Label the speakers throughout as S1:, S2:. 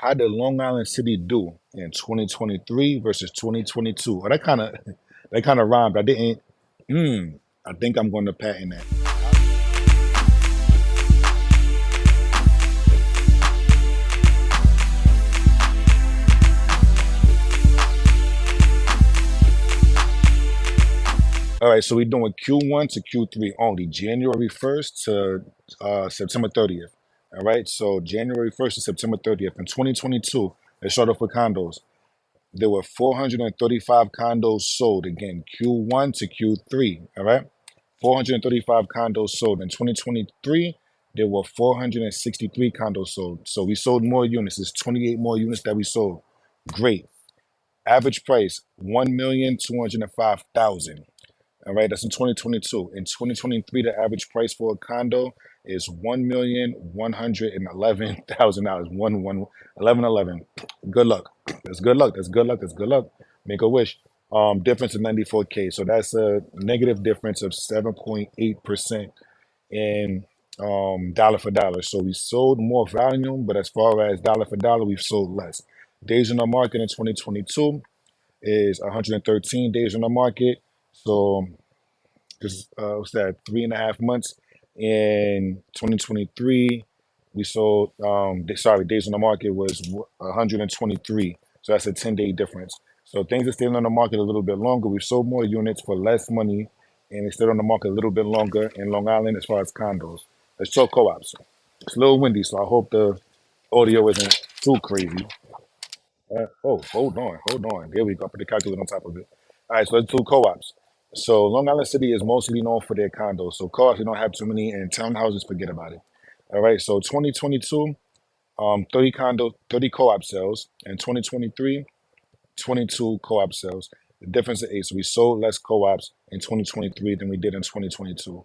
S1: how did Long Island City do in 2023 versus 2022? Well, that kind of rhymed. I didn't. I think I'm going to patent that. All right, so we're doing Q1 to Q3 only, January 1st to September 30th. All right, so January 1st to September 30th. In 2022, let's start off with condos. There were 435 condos sold. Again, Q1 to Q3. All right, 435 condos sold. In 2023, there were 463 condos sold. So we sold more units. There's 28 more units that we sold. Great. Average price, 1,205,000. All right, that's in 2022. In 2023, the average price for a condo is $1,111,000. 1111. Good luck. That's good luck. That's good luck. That's good luck. Make a wish. Difference of 94K. So that's a negative difference of 7.8% in dollar for dollar. So we sold more volume, but as far as dollar for dollar, we've sold less. Days on the market in 2022 is 113 days on the market. So just what's that, 3.5 months. In 2023 we sold days on the market was 123, so that's a 10-day difference. So things are staying on the market a little bit longer. We've sold more units for less money, and it's still on the market a little bit longer in Long Island as far as condos. Let's talk co-ops. It's a little windy, so I hope the audio isn't too crazy. Oh, hold on. There we go. Put the calculator on top of it. All right, so let's do co-ops. So Long Island City is mostly known for their condos. So co-ops, we don't have too many, and townhouses, forget about it. All right, so 2022, 30 co-op sales. In 2023, 22 co-op sales. The difference is eight. So we sold less co-ops in 2023 than we did in 2022.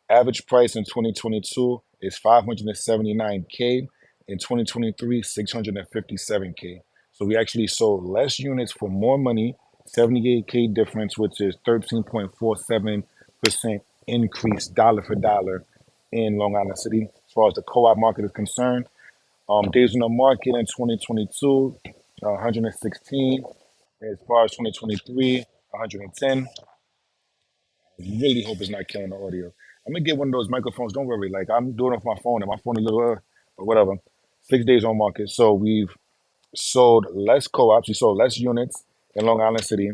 S1: Average price in 2022 is 579K. In 2023, 657K. So we actually sold less units for more money, 78K difference, which is 13.47% increase dollar for dollar in Long Island City. As far as the co-op market is concerned, days on the market in 2022, 116. As far as 2023, 110. Really hope it's not killing the audio. I'm gonna get one of those microphones. Don't worry. Like I'm doing it off my phone, and my phone a little, or whatever. 6 days on market. So we've sold less co-ops. We sold less units in Long Island City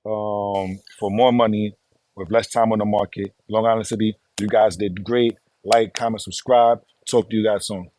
S1: for more money with less time on the market. Long Island City, you guys did great. Like, comment, subscribe. Talk to you guys soon.